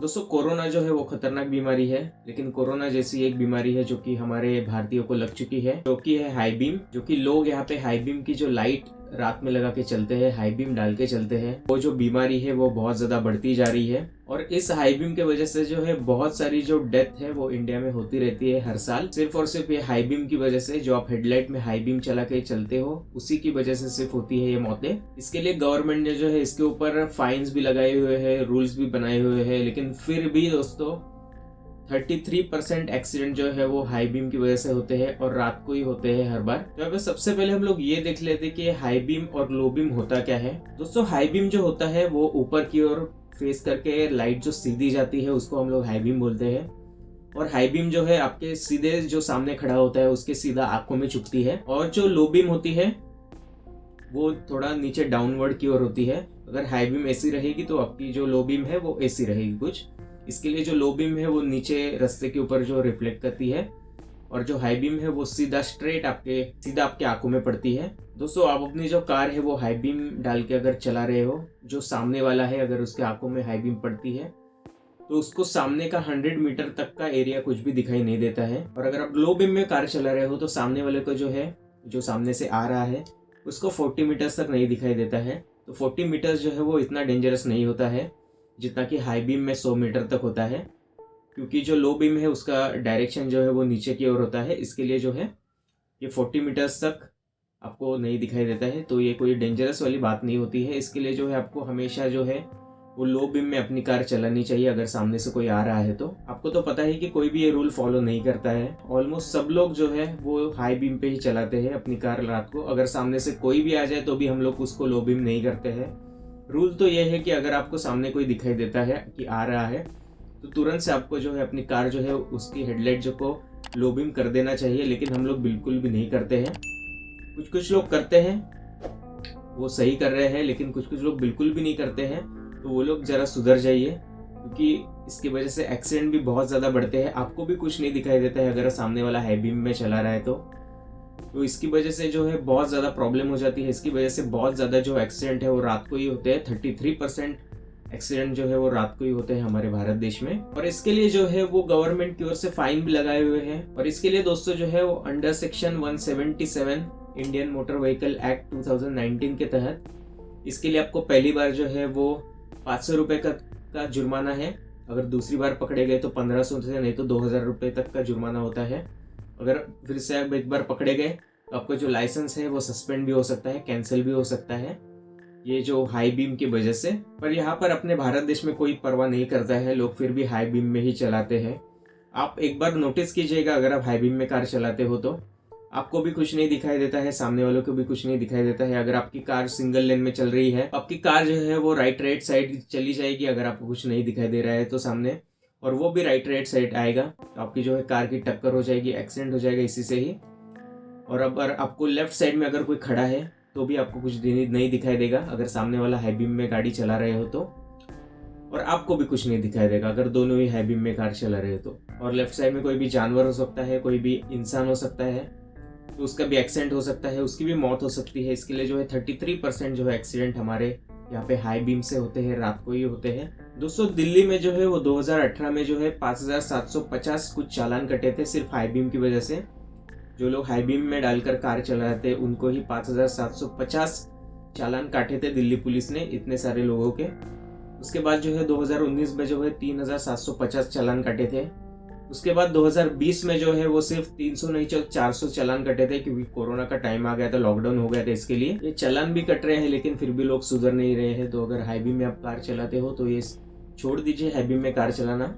दोस्तों कोरोना जो है वो खतरनाक बीमारी है, लेकिन कोरोना जैसी एक बीमारी है जो कि हमारे भारतीयों को लग चुकी है, जो कि है हाई बीम। जो कि लोग यहाँ पे हाई बीम की जो लाइट रात में लगा के चलते हैं, हाई बीम डाल के चलते हैं, वो जो बीमारी है वो बहुत ज्यादा बढ़ती जा रही है। और इस हाई बीम के वजह से जो है बहुत सारी जो डेथ है वो इंडिया में होती रहती है हर साल, सिर्फ और सिर्फ ये हाई बीम की वजह से। जो आप हेडलाइट में हाई बीम चला के चलते हो उसी की वजह से सिर्फ होती है ये मौतें। इसके लिए गवर्नमेंट ने जो है इसके ऊपर फाइन्स भी लगाए हुए हैं, रूल्स भी बनाए हुए हैं, लेकिन फिर भी दोस्तों 33% एक्सीडेंट जो है वो हाई बीम की वजह से होते हैं और रात को ही होते हैं हर बार। तो अब सबसे पहले हम लोग ये देख लेते हैं कि हाई बीम और लो बीम होता क्या है। दोस्तों हाई बीम जो होता है वो ऊपर की ओर फेस करके लाइट जो सीधी जाती है उसको हम लोग हाई बीम बोलते हैं। और हाई बीम जो है आपके सीधे जो सामने खड़ा होता है उसके सीधा आंखों में चुभती है। और जो लो बीम होती है वो थोड़ा नीचे डाउनवर्ड की ओर होती है। अगर हाई बीम ऐसी रहेगी तो आपकी जो लो बीम है वो ऐसी रहेगी कुछ। इसके लिए जो लो बीम है वो नीचे रास्ते के ऊपर जो रिफ्लेक्ट करती है, और जो हाई बीम है वो सीधा आपके आंखों में पड़ती है। दोस्तों आप अपनी जो कार है वो हाई बीम डाल के अगर चला रहे हो, जो सामने वाला है अगर उसके आंखों में हाई बीम पड़ती है तो उसको सामने का 100 मीटर तक का एरिया कुछ भी दिखाई नहीं देता है। और अगर आप लो बीम में कार चला रहे हो तो सामने वाले को जो है, जो सामने से आ रहा है, उसको 40 मीटर्स तक नहीं दिखाई देता है। तो 40 मीटर्स जो है वो इतना डेंजरस नहीं होता है जितना कि हाई बीम में 100 मीटर तक होता है, क्योंकि जो लो बीम है उसका डायरेक्शन जो है वो नीचे की ओर होता है। इसके लिए जो है ये 40 मीटर्स तक आपको नहीं दिखाई देता है, तो ये कोई डेंजरस वाली बात नहीं होती है। इसके लिए जो है आपको हमेशा जो है वो लो बीम में अपनी कार चलानी चाहिए। अगर सामने से कोई आ रहा है तो आपको तो पता है कि कोई भी ये रूल फॉलो नहीं करता है। ऑलमोस्ट सब लोग जो है वो हाई बीम पे ही चलाते हैं अपनी कार रात को। अगर सामने से कोई भी आ जाए तो भी हम लोग उसको लो बीम नहीं करते हैं। रूल तो ये है कि अगर आपको सामने कोई दिखाई देता है कि आ रहा है तो तुरंत से आपको जो है अपनी कार जो है उसकी हेडलाइट जो को लो बीम कर देना चाहिए, लेकिन हम लोग बिल्कुल भी नहीं करते हैं। कुछ लोग करते हैं, वो सही कर रहे हैं, लेकिन कुछ लोग बिल्कुल भी नहीं करते हैं। तो वो लोग जरा सुधर जाइए, क्योंकि इसकी वजह से एक्सीडेंट भी बहुत ज़्यादा बढ़ते हैं। आपको भी कुछ नहीं दिखाई देता है अगर सामने वाला हाई बीम में चला रहा है तो इसकी वजह से जो है बहुत ज़्यादा प्रॉब्लम हो जाती है। इसकी वजह से बहुत ज़्यादा जो एक्सीडेंट है वो रात को ही होते हैं। 33% एक्सीडेंट जो है वो रात को ही होते हैं हमारे भारत देश में। और इसके लिए जो है वो गवर्नमेंट की ओर से फाइन भी लगाए हुए हैं। और इसके लिए दोस्तों जो है वो under section 177 Indian motor vehicle act 2019 के तहत इसके लिए आपको पहली बार जो है वो 500 रुपये का जुर्माना है। अगर दूसरी बार पकड़े गए तो 1500 से, नहीं तो 2000 रुपये तक का जुर्माना होता है। अगर फिर से आप एक बार पकड़े गए तो आपका जो लाइसेंस है वो सस्पेंड भी हो सकता है, कैंसिल भी हो सकता है, ये जो हाई बीम की वजह से। पर यहाँ पर अपने भारत देश में कोई परवाह नहीं करता है, लोग फिर भी हाई बीम में ही चलाते हैं। आप एक बार नोटिस कीजिएगा, अगर आप हाई बीम में कार चलाते हो तो आपको भी कुछ नहीं दिखाई देता है, सामने वालों को भी कुछ नहीं दिखाई देता है। अगर आपकी कार सिंगल लेन में चल रही है, आपकी कार जो है वो राइट साइड चली जाएगी अगर आपको कुछ नहीं दिखाई दे रहा है तो सामने, और वो भी राइट साइड आएगा तो आपकी जो है कार की टक्कर हो जाएगी, एक्सीडेंट हो जाएगा इसी से ही। और अगर आपको लेफ्ट साइड में अगर कोई खड़ा है तो भी आपको कुछ नहीं दिखाई देगा अगर सामने वाला हाई बीम में गाड़ी चला रहे हो तो, और आपको भी कुछ नहीं दिखाई देगा अगर दोनों ही हाई बीम में कार चला रहे हो तो। और लेफ्ट साइड में कोई भी जानवर हो सकता है, कोई भी इंसान हो सकता है, तो उसका भी एक्सीडेंट हो सकता है, उसकी भी मौत हो सकती है। इसके लिए जो है 33% जो है एक्सीडेंट हमारे यहाँ पे हाई बीम से होते हैं, रात को ही होते हैं। दोस्तों दिल्ली में जो है वो 2018 में जो है 5750 कुछ चालान कटे थे सिर्फ हाई बीम की वजह से। जो लोग हाई बीम में डालकर कार चला रहे थे उनको ही 5750 चालान काटे थे दिल्ली पुलिस ने, इतने सारे लोगों के। उसके बाद जो है 2019 में जो है 3750 चालान काटे थे। उसके बाद 2020 में जो है वो सिर्फ 300 नहीं 400 चालान कटे थे, क्योंकि कोरोना का टाइम आ गया था, लॉकडाउन हो गया था। इसके लिए ये चालान भी कट रहे हैं, लेकिन फिर भी लोग सुधर नहीं रहे हैं। तो अगर हाई बीम में आप कार चलाते हो तो ये छोड़ दीजिए हाई बीम में कार चलाना।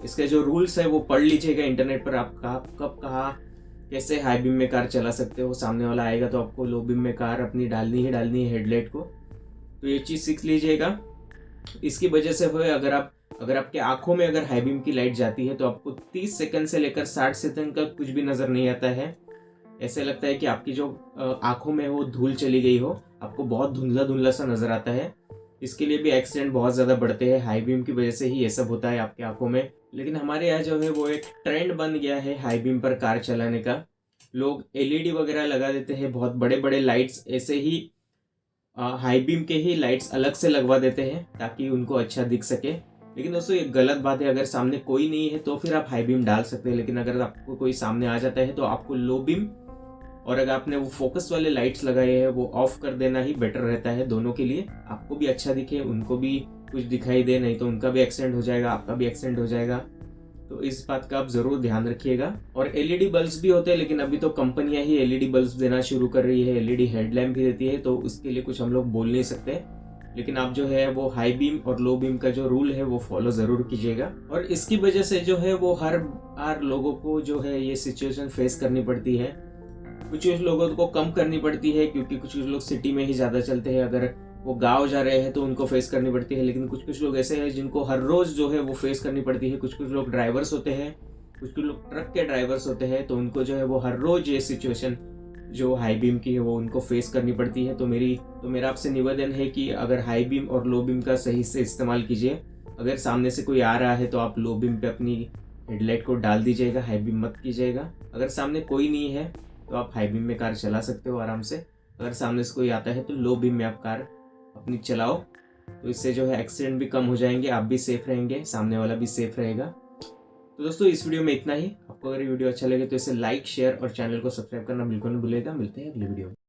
इसके जो रूल्स है वो पढ़ लीजिएगा इंटरनेट पर। आप कब कहाँ कैसे हाई बीम में कार चला सकते हो। सामने वाला आएगा तो आपको लो बीम में कार अपनी डालनी है हेडलाइट को, तो ये चीज़ सीख लीजिएगा। इसकी वजह से हो अगर आपके आंखों में अगर हाई बीम की लाइट जाती है तो आपको 30 सेकंड से लेकर 60 सेकंड का कुछ भी नजर नहीं आता है। ऐसे लगता है कि आपकी जो आंखों में वो धूल चली गई हो, आपको बहुत धुंधला सा नजर आता है। इसके लिए भी एक्सीडेंट बहुत ज़्यादा बढ़ते हैं, हाई बीम की वजह से ही ये सब होता है आपकी आंखों में। लेकिन हमारे यहाँ जो है वो एक ट्रेंड बन गया है हाई बीम पर कार चलाने का। लोग एलईडी वगैरह लगा देते हैं, बहुत बड़े बड़े लाइट्स ऐसे ही हाई बीम के ही लाइट्स अलग से लगवा देते हैं ताकि उनको अच्छा दिख सके। लेकिन दोस्तों ये गलत बात है। अगर सामने कोई नहीं है तो फिर आप हाई बीम डाल सकते हैं, लेकिन अगर आपको कोई सामने आ जाता है तो आपको लो बीम, और अगर आपने वो फोकस वाले लाइट्स लगाए हैं वो ऑफ कर देना ही बेटर रहता है दोनों के लिए। आपको भी अच्छा दिखे, उनको भी कुछ दिखाई दे, नहीं तो उनका भी एक्सीडेंट हो जाएगा, आपका भी एक्सीडेंट हो जाएगा। तो इस बात का आप जरूर ध्यान रखिएगा। और एलईडी बल्ब्स भी होते हैं, लेकिन अभी तो कंपनियां ही एलईडी बल्ब्स देना शुरू कर रही है, एलईडी हेडलैम्प भी देती है, तो उसके लिए कुछ हम लोग बोल नहीं सकते। लेकिन आप जो है वो हाई बीम और लो बीम का जो रूल है वो फॉलो जरूर कीजिएगा। और इसकी वजह से जो है वो हर लोगों को जो है ये सिचुएशन फेस करनी पड़ती है। कुछ लोगों को कम करनी पड़ती है, क्योंकि कुछ लोग सिटी में ही ज़्यादा चलते हैं, अगर वो गांव जा रहे हैं तो उनको फेस करनी पड़ती है। लेकिन कुछ लोग ऐसे हैं जिनको हर रोज़ जो है वो फेस करनी पड़ती है। कुछ लोग ड्राइवर्स होते हैं, कुछ लोग ट्रक के ड्राइवर्स होते हैं, तो उनको जो है वो हर रोज़ ये सिचुएशन जो हाई बीम की है वो उनको फेस करनी पड़ती है। तो मेरा आपसे निवेदन है कि अगर हाई बीम और लो बीम का सही से इस्तेमाल कीजिए। अगर सामने से कोई आ रहा है तो आप लो बीम पे अपनी हेडलाइट को डाल दीजिएगा, हाई बीम मत कीजिएगा। अगर सामने कोई नहीं है तो आप हाई बीम में कार चला सकते हो आराम से। अगर सामने से कोई आता है तो लो बीम में आप कार अपनी चलाओ, तो इससे जो है एक्सीडेंट भी कम हो जाएंगे, आप भी सेफ रहेंगे, सामने वाला भी सेफ रहेगा। तो दोस्तों इस वीडियो में इतना ही। आपको अगर ये वीडियो अच्छा लगे तो इसे लाइक, शेयर और चैनल को सब्सक्राइब करना बिल्कुल नहीं भूलिएगा। मिलते हैं अगली वीडियो में।